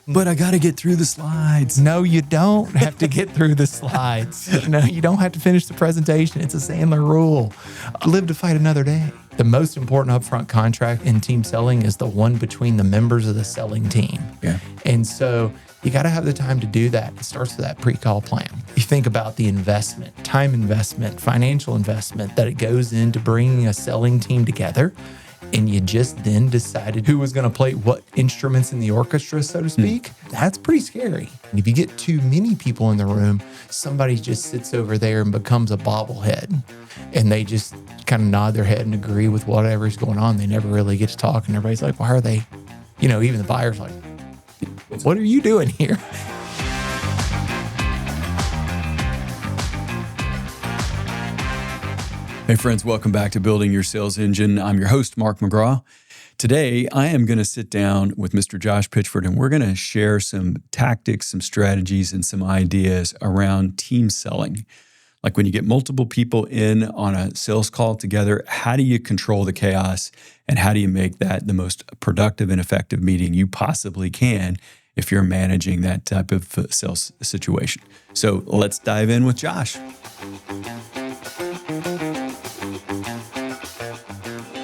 But I got to get through the slides. No, you don't have to get through the slides. No, you don't have to finish the presentation. It's a Sandler rule. Live to fight another day. The most important upfront contract in team selling is the one between the members of the selling team. Yeah. And so you got to have the time to do that. It starts with that pre-call plan. You think about the investment, time investment, financial investment that it goes into bringing a selling team together. And you just then decided who was going to play what instruments in the orchestra, so to speak. That's pretty scary. If you get too many people in the room, somebody just sits over there and becomes a bobblehead. And they just kind of nod their head and agree with whatever's going on. They never really get to talk. And everybody's like, why are they, even the buyer's like, what are you doing here? Hey friends, welcome back to Building Your Sales Engine. I'm your host, Mark McGraw. Today, I am going to sit down with Mr. Josh Pitchford, and we're going to share some tactics, some strategies, and some ideas around team selling. Like when you get multiple people in on a sales call together, how do you control the chaos, and how do you make that the most productive and effective meeting you possibly can if you're managing that type of sales situation? So let's dive in with Josh.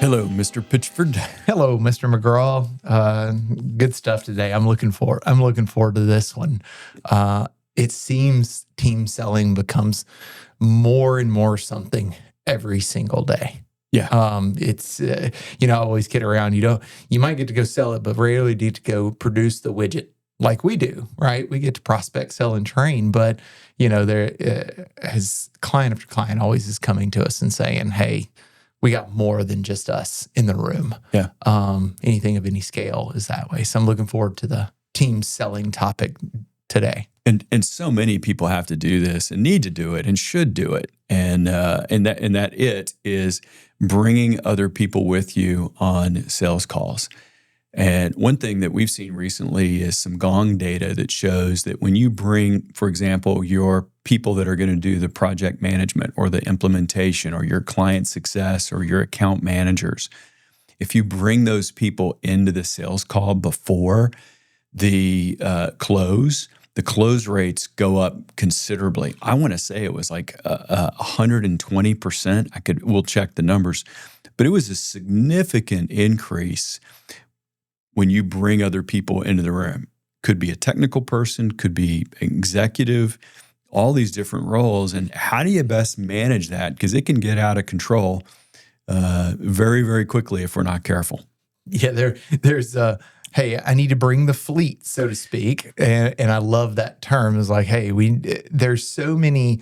Hello, Mr. Pitchford. Hello, Mr. McGraw. Good stuff today. I'm looking forward to this one. It seems team selling becomes more and more something every single day. Yeah. It's I always kid around. You might get to go sell it, but rarely do you get to go produce the widget like we do, right? We get to prospect, sell, and train, but there as client after client always is coming to us and saying, "Hey, we got more than just us in the room." Yeah. Anything of any scale is that way. So I'm looking forward to the team selling topic today. And so many people have to do this and need to do it and should do it. And that it is bringing other people with you on sales calls. And one thing that we've seen recently is some Gong data that shows that when you bring, for example, your people that are going to do the project management or the implementation or your client success or your account managers, if you bring those people into the sales call before the close rates go up considerably. I want to say it was like 120%. We'll check the numbers, but it was a significant increase when you bring other people into the room. Could be a technical person, could be executive, all these different roles. And how do you best manage that? Because it can get out of control very, very quickly if we're not careful. Yeah, there's hey, I need to bring the fleet, so to speak. And I love that term. It's like, hey, there's so many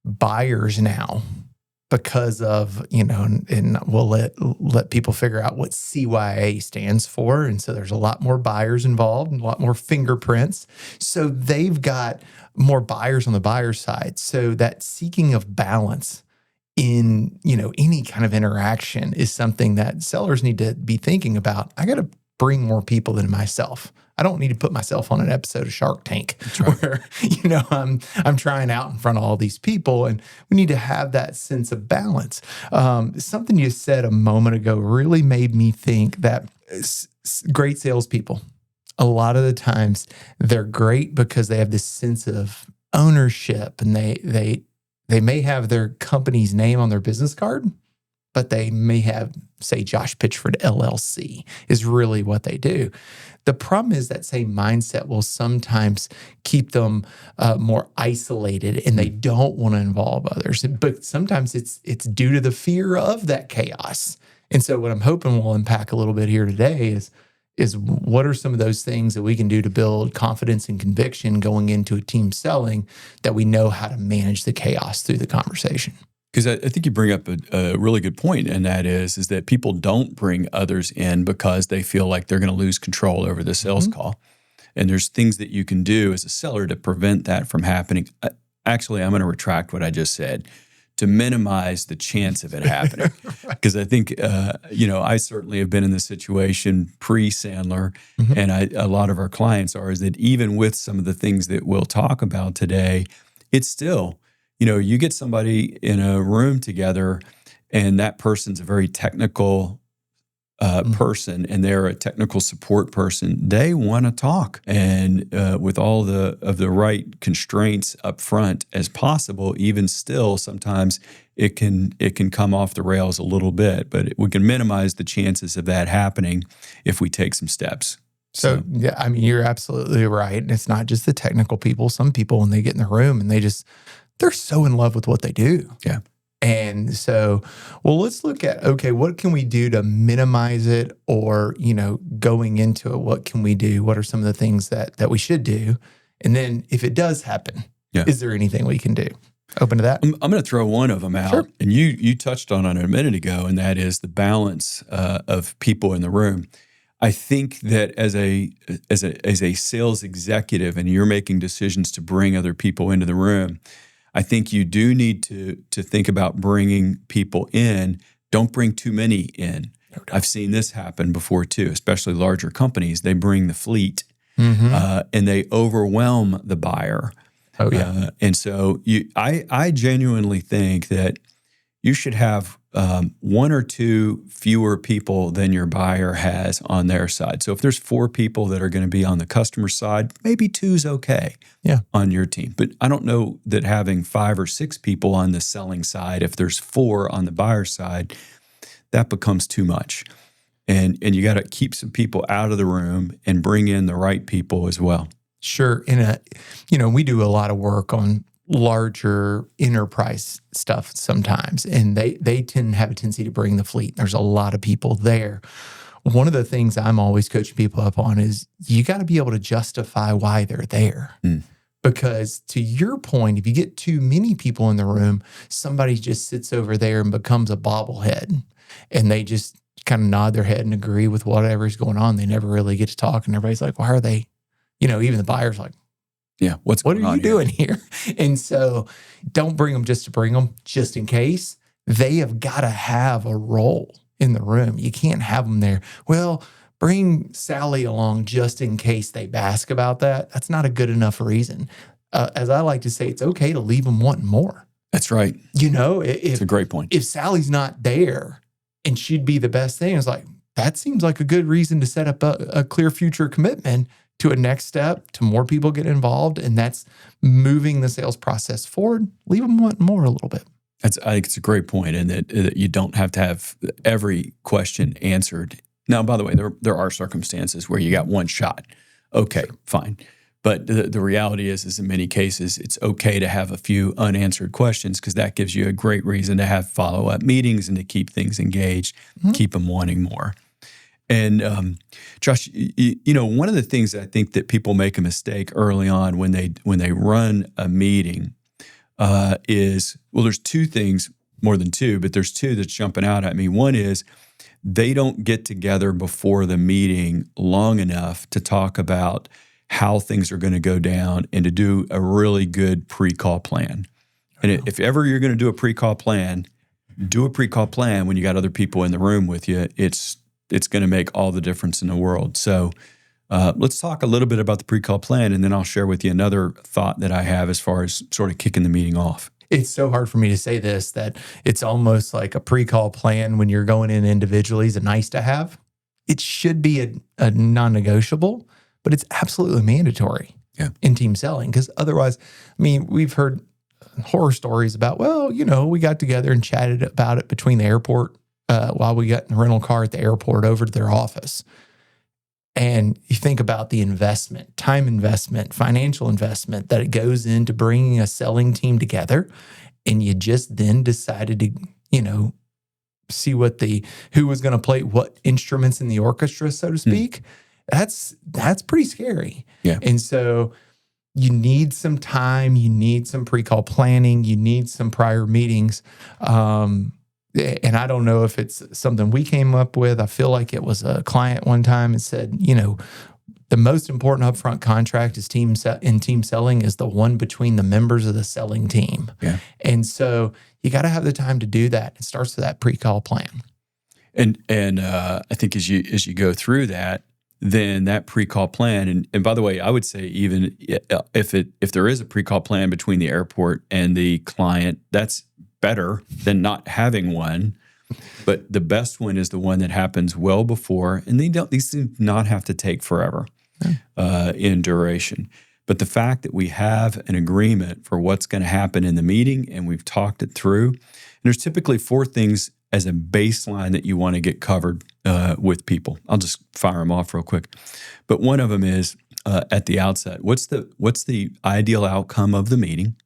buyers now because of, and we'll let people figure out what CYA stands for. And so there's a lot more buyers involved and a lot more fingerprints. So they've got more buyers on the buyer side. So that seeking of balance in, any kind of interaction is something that sellers need to be thinking about. I got to bring more people than myself. I don't need to put myself on an episode of Shark Tank where, I'm trying out in front of all these people, and we need to have that sense of balance. Something you said a moment ago really made me think that great salespeople, a lot of the times they're great because they have this sense of ownership, and they may have their company's name on their business card, but they may have, say, Josh Pitchford LLC is really what they do. The problem is that same mindset will sometimes keep them more isolated, and they don't want to involve others. But sometimes it's due to the fear of that chaos. And so what I'm hoping we'll unpack a little bit here today is what are some of those things that we can do to build confidence and conviction going into a team selling that we know how to manage the chaos through the conversation. Because I think you bring up a really good point, and that is that people don't bring others in because they feel like they're going to lose control over the sales call. And there's things that you can do as a seller to prevent that from happening. Actually, I'm going to retract what I just said to minimize the chance of it happening. Because I think, I certainly have been in this situation pre-Sandler, and a lot of our clients is that even with some of the things that we'll talk about today, it's still, you get somebody in a room together and that person's a very technical person and they're a technical support person, they want to talk. And with all of the right constraints up front as possible, even still, sometimes it can come off the rails a little bit, but we can minimize the chances of that happening if we take some steps. So, yeah, I mean, you're absolutely right. And it's not just the technical people. Some people, when they get in the room and they're so in love with what they do. Yeah. And so, well, let's look at, okay, what can we do to minimize it, or, going into it, what can we do? What are some of the things that we should do? And then if it does happen, is there anything we can do? Open to that? I'm going to throw one of them out. Sure. And you touched on it a minute ago, and that is the balance of people in the room. I think that as a sales executive and you're making decisions to bring other people into the room, I think you do need to think about bringing people in. Don't bring too many in. No doubt. I've seen this happen before too, especially larger companies. They bring the fleet and they overwhelm the buyer. Oh yeah. And so I genuinely think that you should have one or two fewer people than your buyer has on their side. So if there's 4 people that are going to be on the customer side, maybe 2's okay on your team. But I don't know that having 5 or 6 people on the selling side, if there's 4 on the buyer side, that becomes too much. And you got to keep some people out of the room and bring in the right people as well. Sure. And, we do a lot of work on larger enterprise stuff sometimes, and they tend to have a tendency to bring the fleet. There's a lot of people there. One of the things I'm always coaching people up on is you got to be able to justify why they're there. Because to your point, if you get too many people in the room, somebody just sits over there and becomes a bobblehead, and they just kind of nod their head and agree with whatever's going on. They never really get to talk, and everybody's like, why are they, even the buyer's like, yeah, what are you doing here? And so don't bring them just to bring them, just in case. They have got to have a role in the room. You can't have them there. Well, bring Sally along just in case they bask about that. That's not a good enough reason. As I like to say, it's okay to leave them wanting more. That's right. It's a great point. If Sally's not there and she'd be the best thing, it's like, that seems like a good reason to set up a clear future commitment to a next step, to more people get involved, and that's moving the sales process forward. Leave them wanting more a little bit. I think it's a great point, and that you don't have to have every question answered. Now, by the way, there are circumstances where you got one shot. Okay, fine. But the reality is in many cases, it's okay to have a few unanswered questions, because that gives you a great reason to have follow-up meetings and to keep things engaged, keep them wanting more. And Josh, one of the things I think that people make a mistake early on when they run a meeting is, well, there's 2 things, more than 2, but there's 2 that's jumping out at me. One is they don't get together before the meeting long enough to talk about how things are going to go down and to do a really good pre-call plan. And if ever you're going to do a pre-call plan when you got other people in the room with you. It's going to make all the difference in the world. So let's talk a little bit about the pre-call plan, and then I'll share with you another thought that I have as far as sort of kicking the meeting off. It's so hard for me to say this, that it's almost like a pre-call plan when you're going in individually is a nice to have. It should be a non-negotiable, but it's absolutely mandatory in team selling, because otherwise, we've heard horror stories about, we got together and chatted about it between the airport while we got in the rental car at the airport over to their office. And you think about the investment, time investment, financial investment that it goes into bringing a selling team together, and you just then decided to, see who was going to play what instruments in the orchestra, so to speak. That's pretty scary. Yeah. And so you need some time, you need some pre-call planning, you need some prior meetings. And I don't know if it's something we came up with. I feel like it was a client one time and said, the most important upfront contract is team selling is the one between the members of the selling team. Yeah. And so you got to have the time to do that. It starts with that pre-call plan. And I think as you go through that, then that pre-call plan, and by the way, I would say even if there is a pre-call plan between the airport and the client, that's better than not having one. But the best one is the one that happens well before, and these do not have to take forever in duration. But the fact that we have an agreement for what's going to happen in the meeting and we've talked it through, and there's typically 4 things as a baseline that you want to get covered with people. I'll just fire them off real quick. But one of them is at the outset, what's the ideal outcome of the meeting?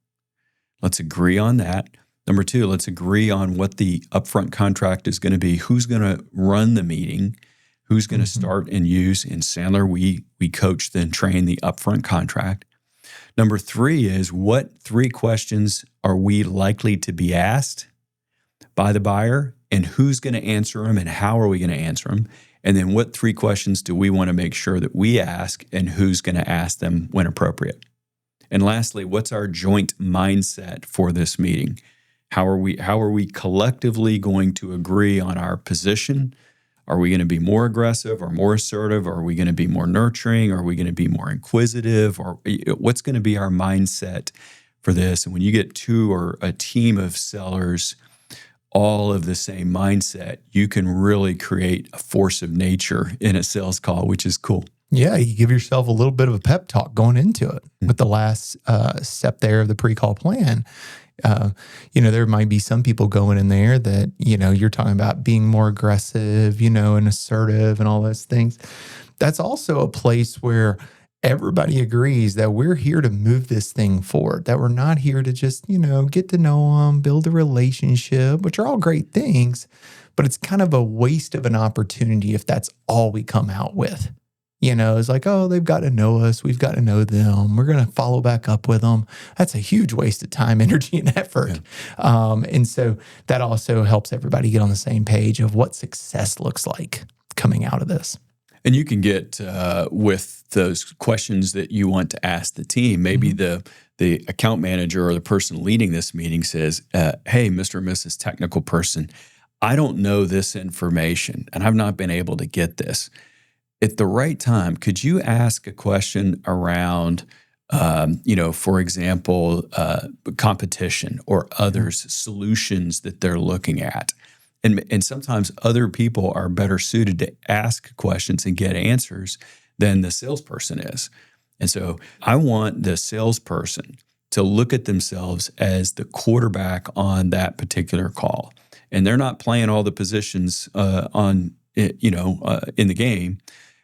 Let's agree on that. Number 2, let's agree on what the upfront contract is going to be. Who's going to run the meeting? Who's going to start and use? In Sandler, we coach and train the upfront contract. Number 3 is, what 3 questions are we likely to be asked by the buyer, and who's going to answer them, and how are we going to answer them? And then what 3 questions do we want to make sure that we ask, and who's going to ask them when appropriate? And lastly, what's our joint mindset for this meeting? How are we collectively going to agree on our position? Are we going to be more aggressive or more assertive? Or are we going to be more nurturing? Are we going to be more inquisitive? Or what's going to be our mindset for this? And when you get 2 or a team of sellers all of the same mindset, you can really create a force of nature in a sales call, which is cool. Yeah, you give yourself a little bit of a pep talk going into it with the last step there of the pre-call plan. There might be some people going in there that, you're talking about being more aggressive, and assertive and all those things. That's also a place where everybody agrees that we're here to move this thing forward, that we're not here to just, get to know them, build a relationship, which are all great things, but it's kind of a waste of an opportunity if that's all we come out with. It's like, oh, they've got to know us. We've got to know them. We're going to follow back up with them. That's a huge waste of time, energy, and effort. Yeah. And so that also helps everybody get on the same page of what success looks like coming out of this. And you can get with those questions that you want to ask the team. Maybe the account manager or the person leading this meeting says, hey, Mr. and Mrs. Technical Person, I don't know this information, and I've not been able to get this. At the right time, could you ask a question around, for example, competition or others' solutions that they're looking at? And sometimes other people are better suited to ask questions and get answers than the salesperson is. And so I want the salesperson to look at themselves as the quarterback on that particular call. And they're not playing all the positions in the game,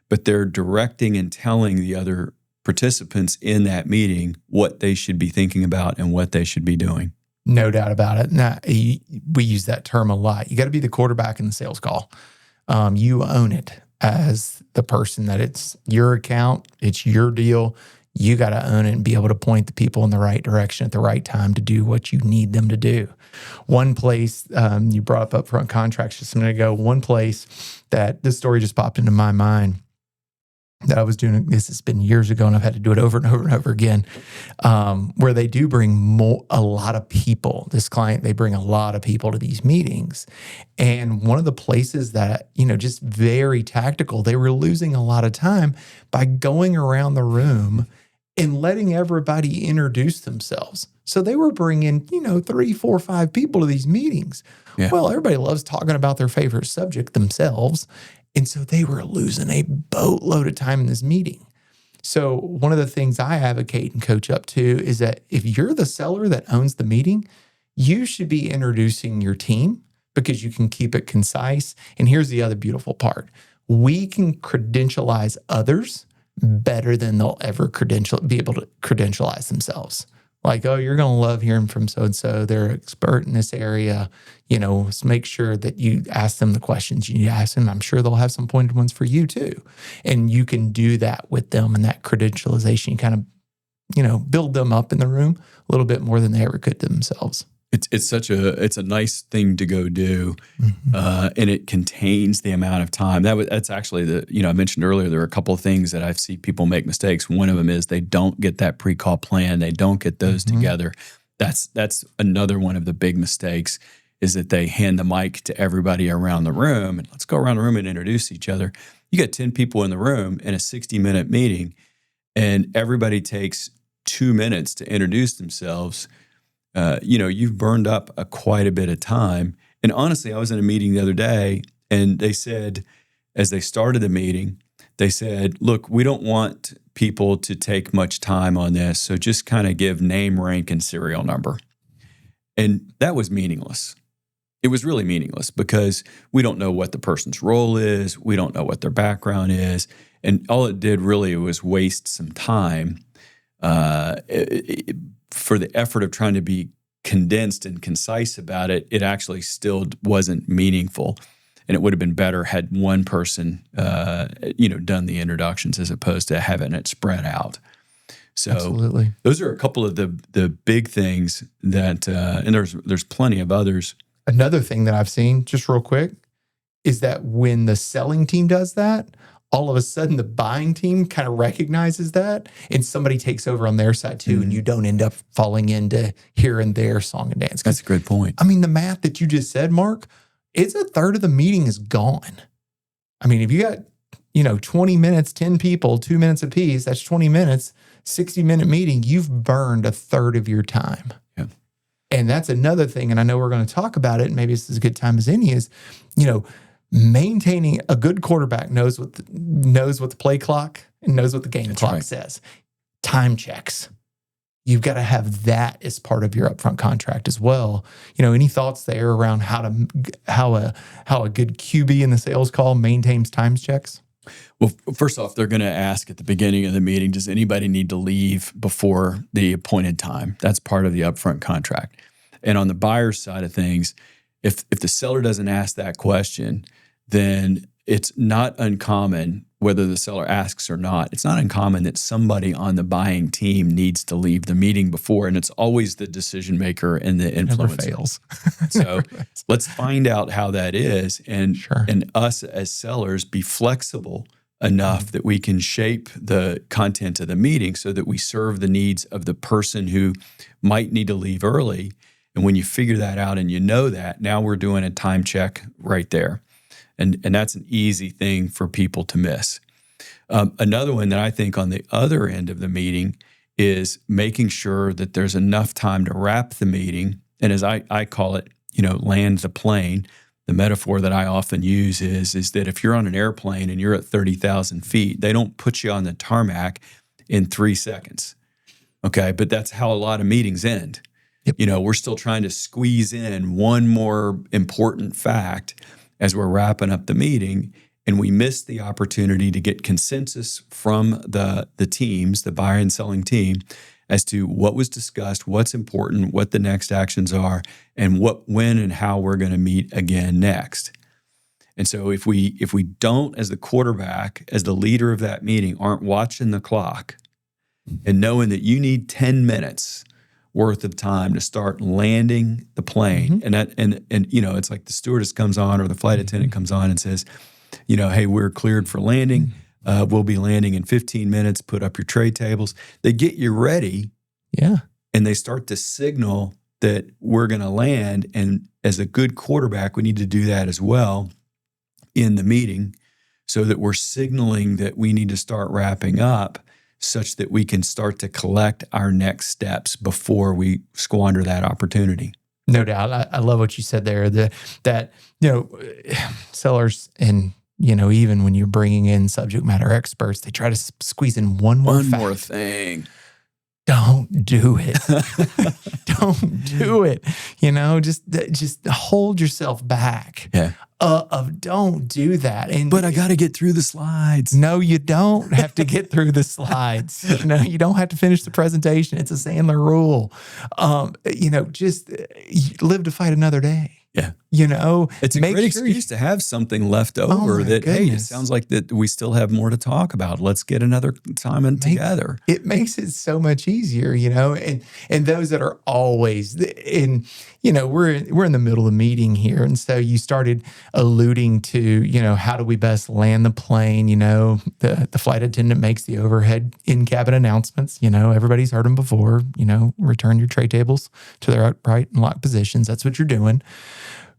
but they're directing and telling the other participants in that meeting what they should be thinking about and what they should be doing. No doubt about it. Now, we use that term a lot. You got to be the quarterback in the sales call. You own it as the person that it's your account, it's your deal. You got to own it and be able to point the people in the right direction at the right time to do what you need them to do. One place, you brought up upfront contracts just a minute ago, one place that this story just popped into my mind that I was doing, this has been years ago and I've had to do it over and over and over again, where they do bring a lot of people. This client, they bring a lot of people to these meetings. And one of the places that, just very tactical, they were losing a lot of time by going around the room and letting everybody introduce themselves. So they were bringing, 3, 4, 5 people to these meetings. Yeah. Well, everybody loves talking about their favorite subject themselves. And so they were losing a boatload of time in this meeting. So one of the things I advocate and coach up to is that if you're the seller that owns the meeting, you should be introducing your team because you can keep it concise. And here's the other beautiful part. We can credentialize others better than they'll ever be able to credentialize themselves. Like, oh, you're going to love hearing from so-and-so. They're an expert in this area. So make sure that you ask them the questions you need to ask them. I'm sure they'll have some pointed ones for you too. And you can do that with them and that credentialization. You kind of, build them up in the room a little bit more than they ever could themselves. It's a nice thing to go do, and it contains the amount of time. That's actually I mentioned earlier, there are a couple of things that I've seen people make mistakes. One of them is they don't get that pre-call plan. They don't get those together. That's another one of the big mistakes is that they hand the mic to everybody around the room and let's go around the room and introduce each other. You got 10 people in the room in a 60-minute meeting and everybody takes 2 minutes to introduce themselves. You've burned up quite a bit of time. And honestly, I was in a meeting the other day, and they said, as they started the meeting, they said, look, we don't want people to take much time on this, so just kind of give name, rank, and serial number. And that was meaningless. It was really meaningless because we don't know what the person's role is. We don't know what their background is. And all it did really was waste some time for the effort of trying to be condensed and concise about it. It actually still wasn't meaningful. And it would have been better had one person, done the introductions as opposed to having it spread out. So Absolutely. Those are a couple of the big things that, and there's plenty of others. Another thing that I've seen, just real quick, is that when the selling team does that, all of a sudden the buying team kind of recognizes that, and somebody takes over on their side too, and you don't end up falling into here and there song and dance. That's a good point. I mean, the math that you just said, Mark, it's a third of the meeting is gone. I mean, if you got, 20 minutes, 10 people, 2 minutes apiece, that's 20 minutes, 60-minute meeting, you've burned a third of your time. Yeah. And that's another thing, and I know we're going to talk about it, and maybe it's as good time as any, is, maintaining a good quarterback knows what the play clock and knows what the game clock says. Time checks. You've got to have that as part of your upfront contract as well. Any thoughts there around how a good QB in the sales call maintains time checks? Well, first off, they're going to ask at the beginning of the meeting, does anybody need to leave before the appointed time? That's part of the upfront contract. And on the buyer's side of things, if the seller doesn't ask that question, then it's not uncommon, whether the seller asks or not, it's not uncommon that somebody on the buying team needs to leave the meeting before, and it's always the decision maker and the influencer. Never fails. So let's find out how that is, and us as sellers be flexible enough that we can shape the content of the meeting so that we serve the needs of the person who might need to leave early. And when you figure that out and that, now we're doing a time check right there. And that's an easy thing for people to miss. Another one that I think on the other end of the meeting is making sure that there's enough time to wrap the meeting. And as I call it, land the plane. The metaphor that I often use is that if you're on an airplane and you're at 30,000 feet, they don't put you on the tarmac in 3 seconds. Okay, but that's how a lot of meetings end. Yep. We're still trying to squeeze in one more important fact as we're wrapping up the meeting, and we miss the opportunity to get consensus from the teams, the buyer and selling team, as to what was discussed, what's important, what the next actions are, and when and how we're going to meet again next. And so if we don't, as the quarterback, as the leader of that meeting, aren't watching the clock and knowing that you need 10 minutes worth of time to start landing the plane. And it's like the stewardess comes on or the flight attendant comes on and says, hey, we're cleared for landing. We'll be landing in 15 minutes. Put up your tray tables. They get you ready. Yeah. And they start to signal that we're going to land. And as a good quarterback, we need to do that as well in the meeting so that we're signaling that we need to start wrapping up, such that we can start to collect our next steps before we squander that opportunity. No doubt. I love what you said there, that sellers and, even when you're bringing in subject matter experts, they try to squeeze in one more thing. Don't do it. Don't do it. Just hold yourself back. Yeah. Don't do that. But I got to get through the slides. No, you don't have to get through the slides. You don't have to finish the presentation. It's a Sandler rule. Just live to fight another day. Yeah. It's a great excuse to have something left over hey, it sounds like that we still have more to talk about. Let's get another time together. It makes it so much easier, and those that are always in, we're in the middle of the meeting here. And so you started alluding to, how do we best land the plane? The flight attendant makes the overhead in-cabin announcements. Everybody's heard them before, return your tray tables to their upright and locked positions. That's what you're doing.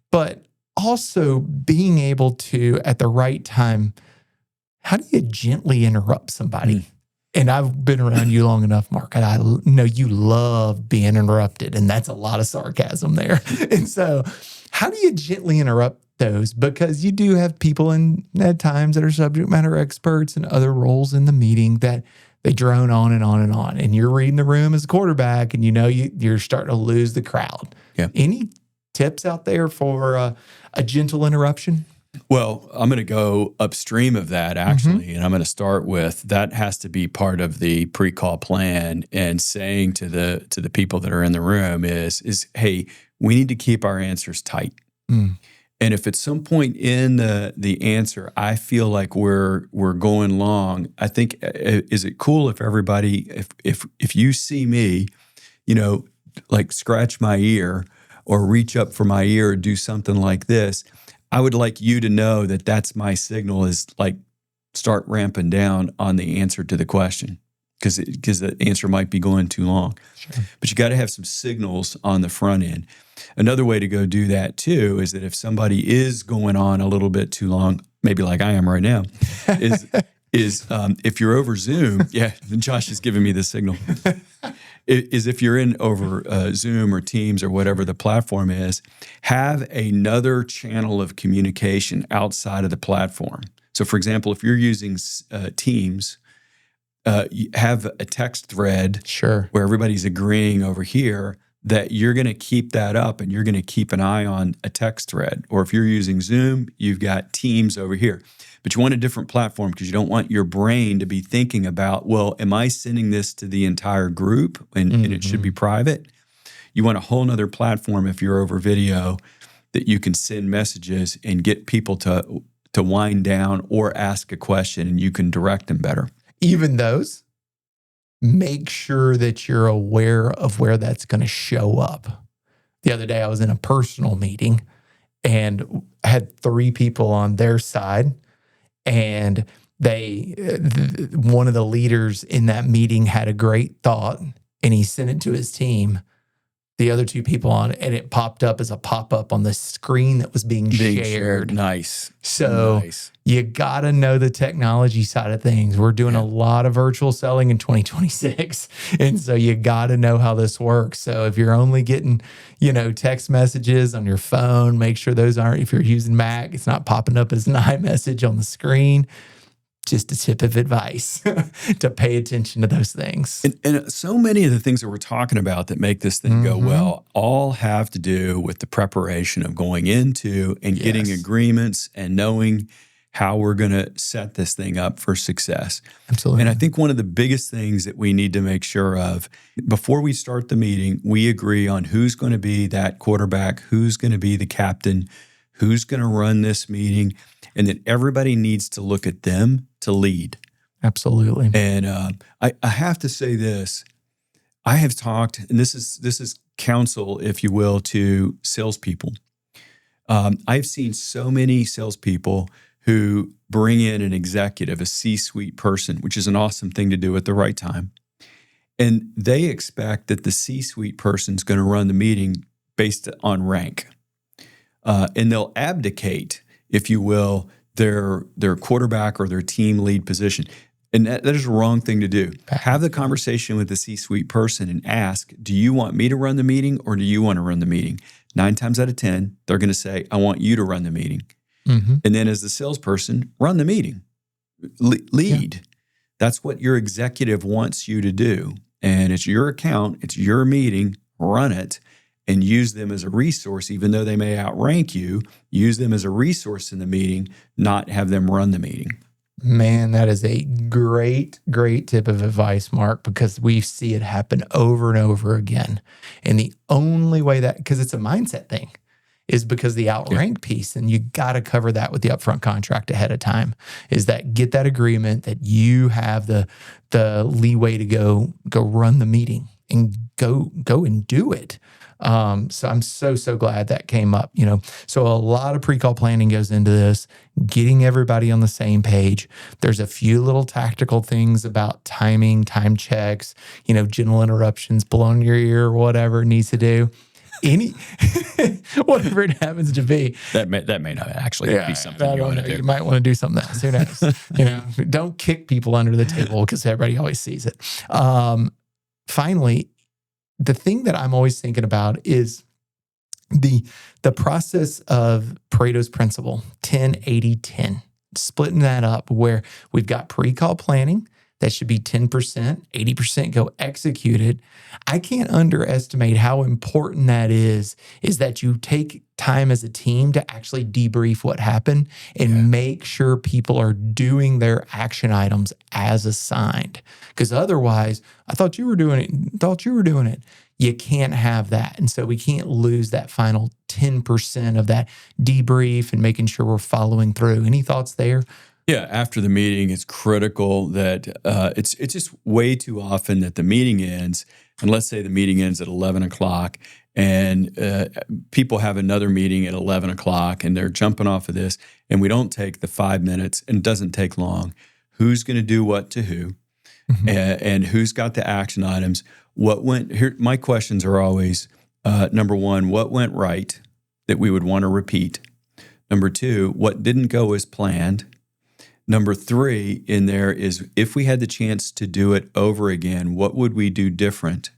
But also being able to, at the right time, how do you gently interrupt somebody? And I've been around you long enough, Mark, and I know you love being interrupted, and that's a lot of sarcasm there. And so How do you gently interrupt those? Because you do have people at times that are subject matter experts and other roles in the meeting that they drone on and on and on. And you're reading the room as a quarterback and you're starting to lose the crowd. Yeah. Any tips out there for a gentle interruption? Well, I'm going to go upstream of that actually, and I'm going to start with that has to be part of the pre-call plan, and saying to the people that are in the room is hey, we need to keep our answers tight. And if at some point in the answer I feel like we're going long, I think is it cool if everybody if you see me, like scratch my ear or reach up for my ear or do something like this, I would like you to know that that's my signal, is like start ramping down on the answer to the question because the answer might be going too long. Sure. But you got to have some signals on the front end. Another way to go do that too is that if somebody is going on a little bit too long, maybe like I am right now, is if you're over Zoom, yeah, Josh is giving me the signal, is if you're in over Zoom or Teams or whatever the platform is, have another channel of communication outside of the platform. So for example, if you're using Teams, you have a text thread where everybody's agreeing over here, that you're going to keep that up and you're going to keep an eye on a text thread. Or if you're using Zoom, you've got Teams over here. But you want a different platform because you don't want your brain to be thinking about, well, am I sending this to the entire group and it should be private? You want a whole nother platform if you're over video that you can send messages and get people to wind down or ask a question, and you can direct them better. Even those, make sure that you're aware of where that's going to show up. The other day I was in a personal meeting and had 3 people on their side, and one of the leaders in that meeting had a great thought and he sent it to his team, the other 2 people on, and it popped up as a pop-up on the screen that was being shared. Nice. So you got to know the technology side of things. We're doing a lot of virtual selling in 2026. And so you got to know how this works. So if you're only getting, text messages on your phone, make sure those aren't, if you're using Mac, it's not popping up as an iMessage on the screen. Just a tip of advice to pay attention to those things. And so many of the things that we're talking about that make this thing go well all have to do with the preparation of going into and getting agreements and knowing how we're going to set this thing up for success. Absolutely. And I think one of the biggest things that we need to make sure of before we start the meeting, we agree on who's going to be that quarterback, who's going to be the captain, who's going to run this meeting, and that everybody needs to look at them to lead. Absolutely. And I have to say this. I have talked, and this is counsel, if you will, to salespeople. I've seen so many salespeople who bring in an executive, a C-suite person, which is an awesome thing to do at the right time. And they expect that the C-suite person's going to run the meeting based on rank. And they'll abdicate, if you will, their quarterback or their team lead position. And that is a wrong thing to do. Have the conversation with the C-suite person and ask, do you want me to run the meeting or do you want to run the meeting? 9 times out of 10, they're going to say, I want you to run the meeting. And then as the salesperson, run the meeting. Lead. Yeah. That's what your executive wants you to do. And it's your account. It's your meeting. Run it. And use them as a resource, even though they may outrank you. Use them as a resource in the meeting, not have them run the meeting. Man, that is a great, great tip of advice, Mark, because we see it happen over and over again. And the only way because it's a mindset thing, is because the outrank piece, and you got to cover that with the upfront contract ahead of time, is that get that agreement that you have the leeway to go run the meeting and go and do it. So I'm so glad that came up, So a lot of pre-call planning goes into this, getting everybody on the same page. There's a few little tactical things about timing, time checks, gentle interruptions, blowing your ear, whatever it needs to do. Whatever it happens to be. That may not actually be something you want to do. You might want to do something else. Who knows? Don't kick people under the table because everybody always sees it. Finally, the thing that I'm always thinking about is The process of Pareto's principle, 10-80-10, splitting that up where we've got pre-call planning, that should be 10%, 80% go executed. I can't underestimate how important that is that you take time as a team to actually debrief what happened and make sure people are doing their action items as assigned. Because otherwise, I thought you were doing it. You can't have that. And so we can't lose that final 10% of that debrief and making sure we're following through. Any thoughts there? Yeah, after the meeting, it's critical that it's just way too often that the meeting ends, and let's say the meeting ends at 11 o'clock, and people have another meeting at 11 o'clock, and they're jumping off of this, and we don't take the 5 minutes, and it doesn't take long. Who's going to do what to who, and who's got the action items? What went here? My questions are always, number one, what went right that we would want to repeat? Number two, what didn't go as planned? Number three in there is, if we had the chance to do it over again, what would we do different?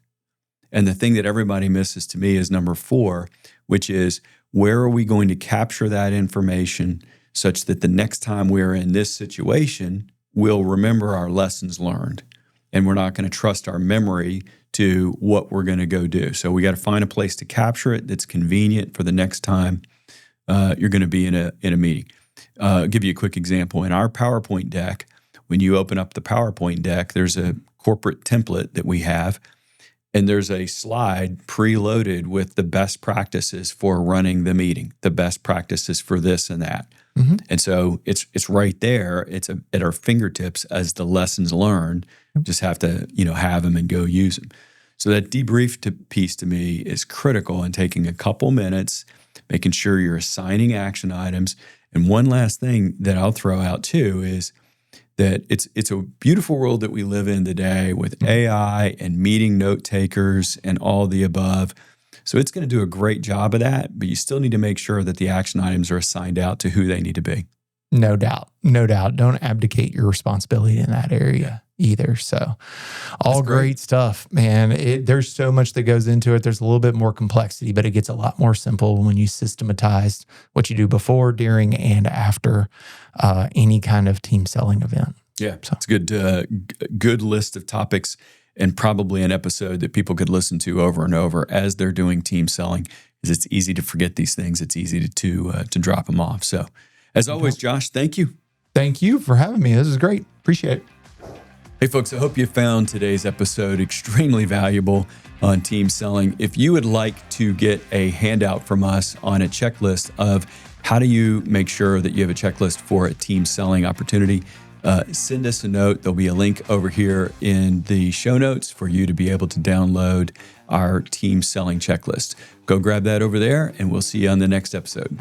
And the thing that everybody misses to me is number four, which is, where are we going to capture that information such that the next time we're in this situation, we'll remember our lessons learned, and we're not going to trust our memory to what we're going to go do. So we got to find a place to capture it that's convenient for the next time you're going to be in a meeting. I'll give you a quick example. In our PowerPoint deck, when you open up the PowerPoint deck, there's a corporate template that we have, and there's a slide preloaded with the best practices for running the meeting, the best practices for this and that. And so it's right there. It's at our fingertips as the lessons learned. Just have to have them and go use them. So that debrief piece to me is critical in taking a couple minutes, making sure you're assigning action items. And one last thing that I'll throw out too is that it's a beautiful world that we live in today with AI and meeting note takers and all the above. So it's going to do a great job of that, but you still need to make sure that the action items are assigned out to who they need to be. No doubt. No doubt. Don't abdicate your responsibility in that area either. So all great stuff, man. There's so much that goes into it. There's a little bit more complexity, but it gets a lot more simple when you systematize what you do before, during, and after any kind of team selling event. Yeah, so it's a good list of topics, and probably an episode that people could listen to over and over as they're doing team selling, because it's easy to forget these things. It's easy to drop them off. So as always, Josh, thank you. Thank you for having me. This is great. Appreciate it. Hey, folks, I hope you found today's episode extremely valuable on team selling. If you would like to get a handout from us on a checklist of how do you make sure that you have a checklist for a team selling opportunity, send us a note. There'll be a link over here in the show notes for you to be able to download our team selling checklist. Go grab that over there, and we'll see you on the next episode.